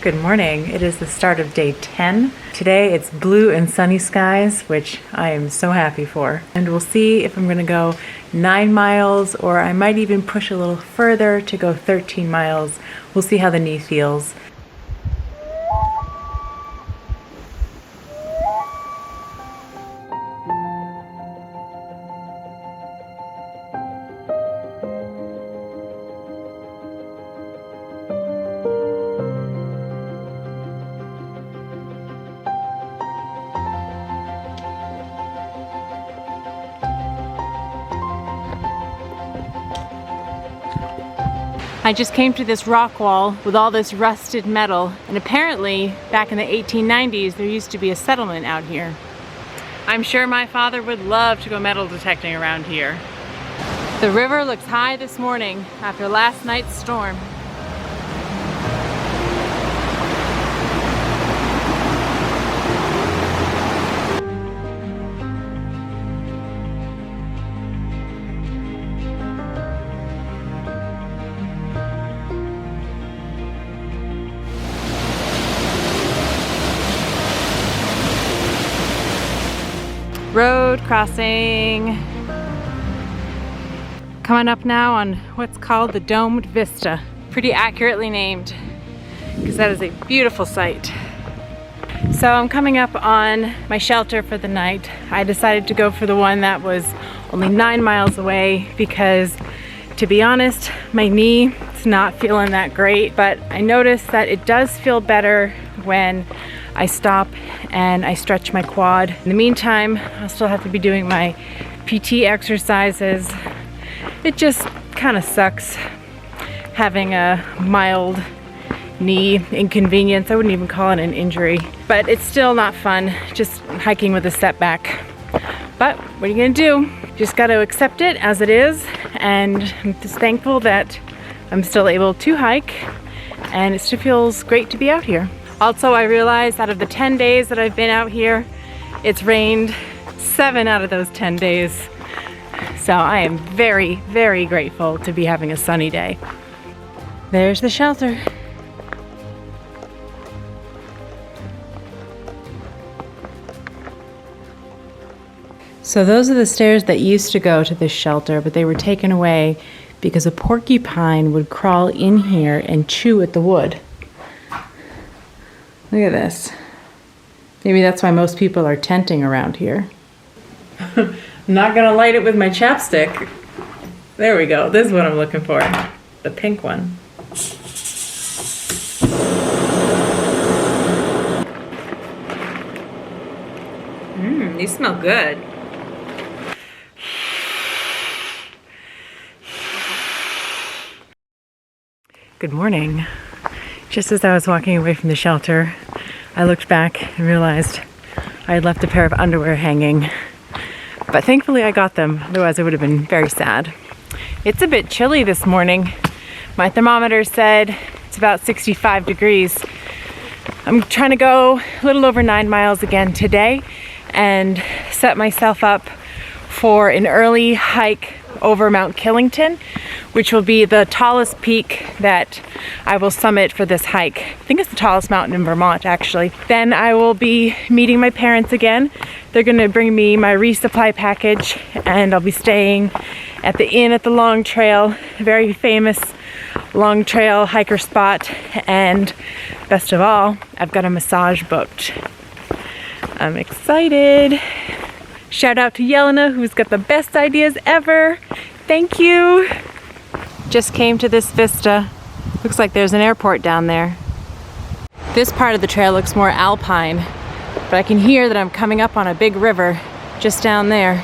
Good morning. It is the start of day 10. Today it's blue and sunny skies, which I am so happy for. And we'll see if I'm going to go 9 miles or I might even push a little further to go 13 miles. We'll see how the knee feels. I just came to this rock wall with all this rusted metal, and apparently back in the 1890s there used to be a settlement out here. I'm sure my father would love to go metal detecting around here. The river looks high this morning after last night's storm. Road crossing. Coming up now on what's called the Domed Vista. Pretty accurately named, because that is a beautiful sight. So I'm coming up on my shelter for the night. I decided to go for the one that was only 9 miles away because, to be honest, my knee is not feeling that great, but I noticed that it does feel better when I stop and I stretch my quad. In the meantime, I'll still have to be doing my PT exercises. It just kind of sucks having a mild knee inconvenience. I wouldn't even call it an injury, but it's still not fun just hiking with a setback. But what are you gonna do? Just gotta accept it as it is, and I'm just thankful that I'm still able to hike, and it still feels great to be out here. Also, I realized out of the 10 days that I've been out here, it's rained 7 out of those 10 days. So I am very, very grateful to be having a sunny day. There's the shelter. So those are the stairs that used to go to this shelter, but they were taken away because a porcupine would crawl in here and chew at the wood. Look at this. Maybe that's why most people are tenting around here. I'm not gonna light it with my chapstick. There we go. This is what I'm looking for. The pink one. These smell good. Good morning. Just as I was walking away from the shelter, I looked back and realized I had left a pair of underwear hanging. But thankfully I got them, otherwise I would have been very sad. It's a bit chilly this morning. My thermometer said it's about 65 degrees. I'm trying to go a little over 9 miles again today and set myself up for an early hike over Mount Killington, which will be the tallest peak that I will summit for this hike. I think it's the tallest mountain in Vermont, actually. Then I will be meeting my parents again. They're gonna bring me my resupply package, and I'll be staying at the inn at the Long Trail, a very famous Long Trail hiker spot. And best of all, I've got a massage booked. I'm excited. Shout out to Yelena, who's got the best ideas ever. Thank you. Just came to this vista. Looks like there's an airport down there. This part of the trail looks more alpine, but I can hear that I'm coming up on a big river just down there.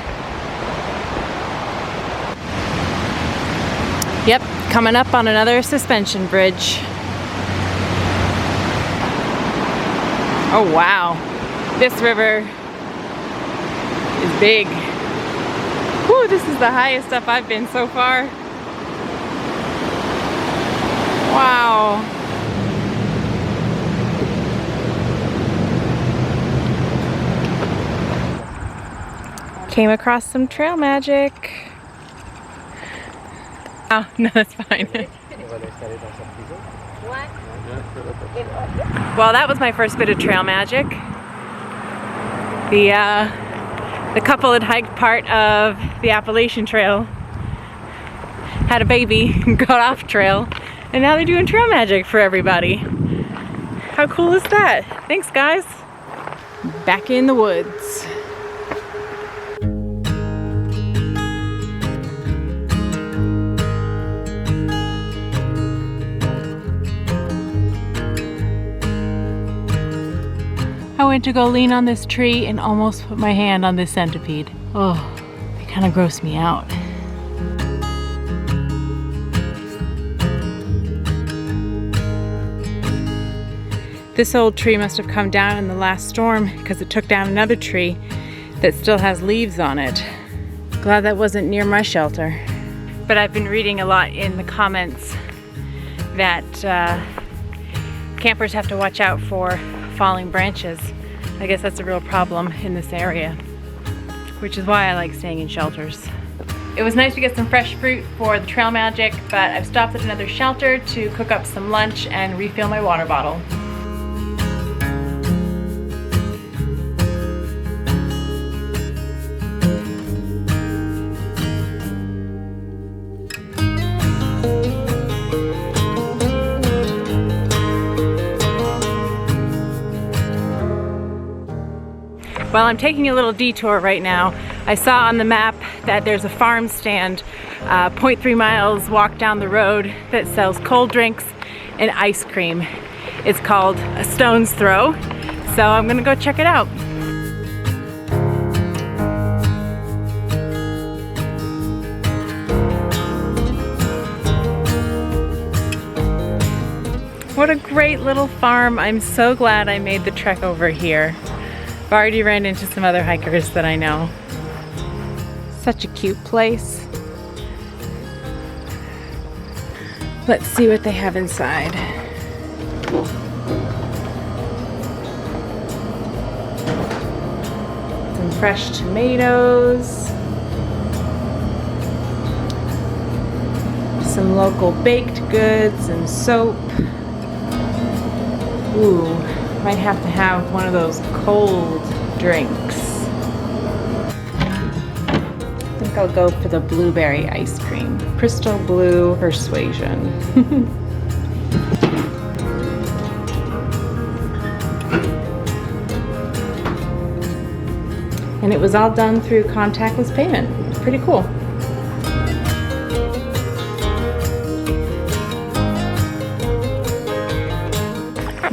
Yep, coming up on another suspension bridge. Oh wow, this river is big. Whew, this is the highest up I've been so far. Wow. Came across some trail magic. Oh, no, that's fine. Well, that was my first bit of trail magic. The couple had hiked part of the Appalachian Trail, had a baby, got off trail, and now they're doing trail magic for everybody. How cool is that? Thanks, guys. Back in the woods. I went to go lean on this tree and almost put my hand on this centipede. Oh, they kind of gross me out. This old tree must have come down in the last storm because it took down another tree that still has leaves on it. Glad that wasn't near my shelter. But I've been reading a lot in the comments that campers have to watch out for falling branches. I guess that's a real problem in this area, which is why I like staying in shelters. It was nice to get some fresh fruit for the trail magic, but I've stopped at another shelter to cook up some lunch and refill my water bottle. While I'm taking a little detour right now, I saw on the map that there's a farm stand 0.3 miles walk down the road that sells cold drinks and ice cream. It's called a stone's throw, so I'm gonna go check it out. What a great little farm. I'm so glad I made the trek over here. I've already ran into some other hikers that I know. Such a cute place. Let's see what they have inside. Some fresh tomatoes. Some local baked goods and soap. Ooh. Might have to have one of those cold drinks. I think I'll go for the blueberry ice cream. Crystal Blue Persuasion. And it was all done through contactless payment. Pretty cool.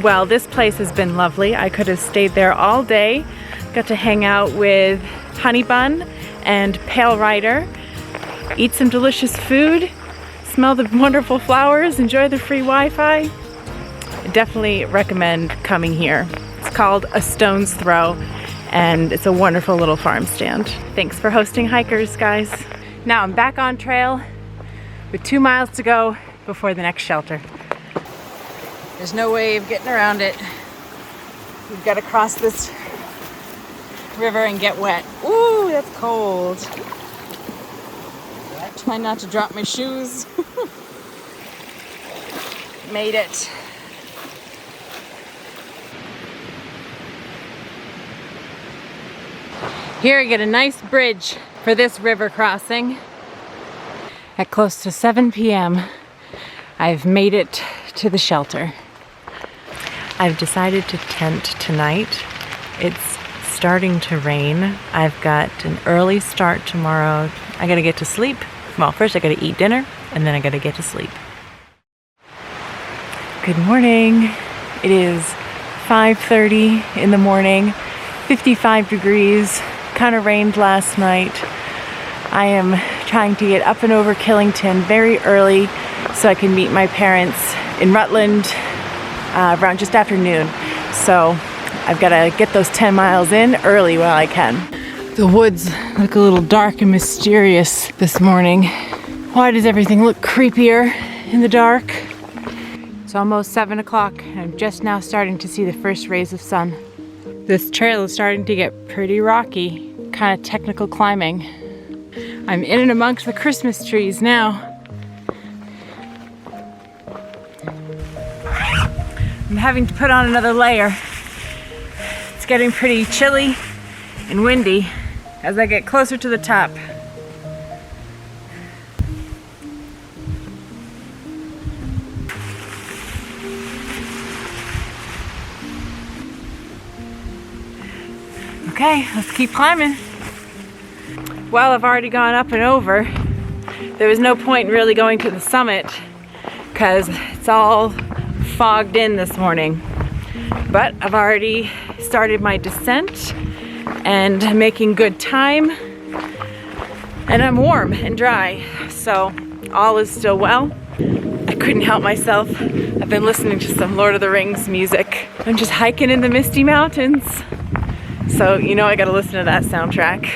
Well, this place has been lovely. I could have stayed there all day. Got to hang out with Honey Bun and Pale Rider, eat some delicious food, smell the wonderful flowers, enjoy the free Wi-Fi. I definitely recommend coming here. It's called A Stone's Throw, and it's a wonderful little farm stand. Thanks for hosting hikers, guys. Now I'm back on trail with 2 miles to go before the next shelter. There's no way of getting around it. We've got to cross this river and get wet. Ooh, that's cold. Try not to drop my shoes. Made it. Here I get a nice bridge for this river crossing. At close to 7 p.m., I've made it to the shelter. I've decided to tent tonight. It's starting to rain. I've got an early start tomorrow. I gotta get to sleep. Well, first I gotta eat dinner, and then I gotta get to sleep. Good morning. It is 5:30 in the morning, 55 degrees, kind of rained last night. I am trying to get up and over Killington very early so I can meet my parents in Rutland around just after noon. So I've got to get those 10 miles in early while I can. The woods look a little dark and mysterious this morning. Why does everything look creepier in the dark? It's almost 7 o'clock and I'm just now starting to see the first rays of sun. This trail is starting to get pretty rocky, kind of technical climbing. I'm in and amongst the Christmas trees now. I'm having to put on another layer. It's getting pretty chilly and windy as I get closer to the top. Okay, let's keep climbing. Well, I've already gone up and over. There was no point in really going to the summit because it's all fogged in this morning. But I've already started my descent and I'm making good time. And I'm warm and dry, so all is still well. I couldn't help myself. I've been listening to some Lord of the Rings music. I'm just hiking in the misty mountains. So, you know, I gotta listen to that soundtrack.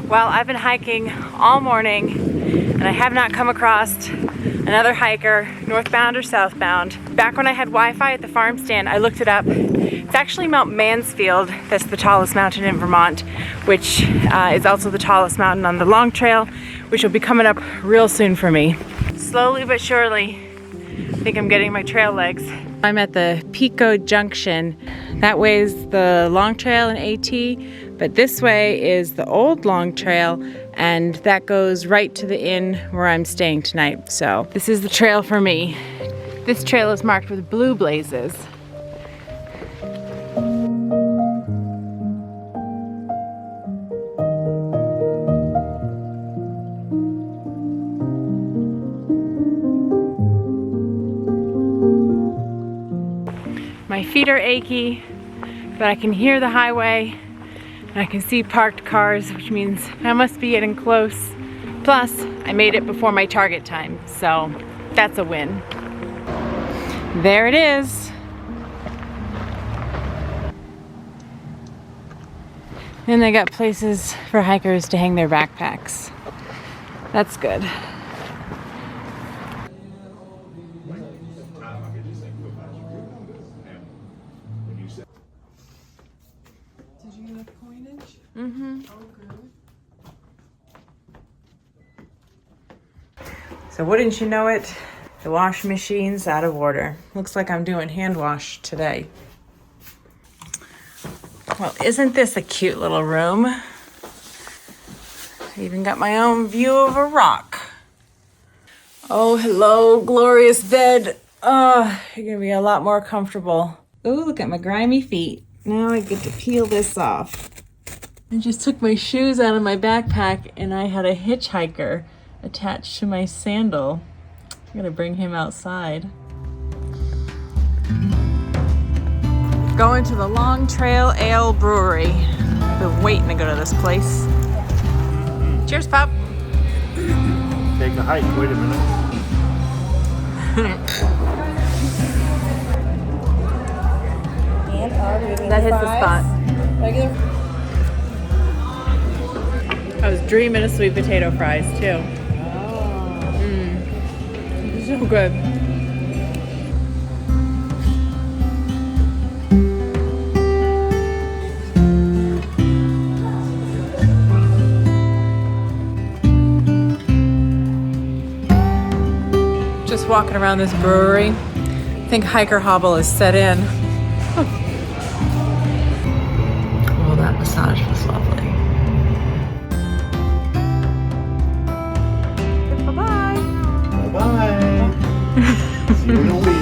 Well, I've been hiking all morning and I have not come across another hiker, northbound or southbound. Back when I had Wi-Fi at the farm stand, I looked it up. It's actually Mount Mansfield that's the tallest mountain in Vermont, which is also the tallest mountain on the long trail, which will be coming up real soon for me. Slowly but surely, I think I'm getting my trail legs. I'm at the Pico Junction. That way is the long trail and AT, but this way is the old long trail, and that goes right to the inn where I'm staying tonight. So this is the trail for me. This trail is marked with blue blazes. My feet are achy, but I can hear the highway and I can see parked cars, which means I must be getting close. Plus, I made it before my target time, so that's a win. There it is. And they got places for hikers to hang their backpacks. That's good. Did you get a coinage? Mm-hmm. Oh, good. So wouldn't you know it, the washing machine's out of order. Looks like I'm doing hand wash today. Well, isn't this a cute little room? I even got my own view of a rock. Oh, hello, glorious bed. Oh, you're gonna be a lot more comfortable. Oh, look at my grimy feet. Now I get to peel this off. I just took my shoes out of my backpack and I had a hitchhiker attached to my sandal. I'm gonna bring him outside. Going to the Long Trail Ale Brewery. I've been waiting to go to this place. Cheers, Pop. Take a hike, wait a minute. That hits the spot. Regular. I was dreaming of sweet potato fries too. So good. Just walking around this brewery. I think hiker hobble is set in. Oh, that massage was lovely. Bye-bye. See you in a week.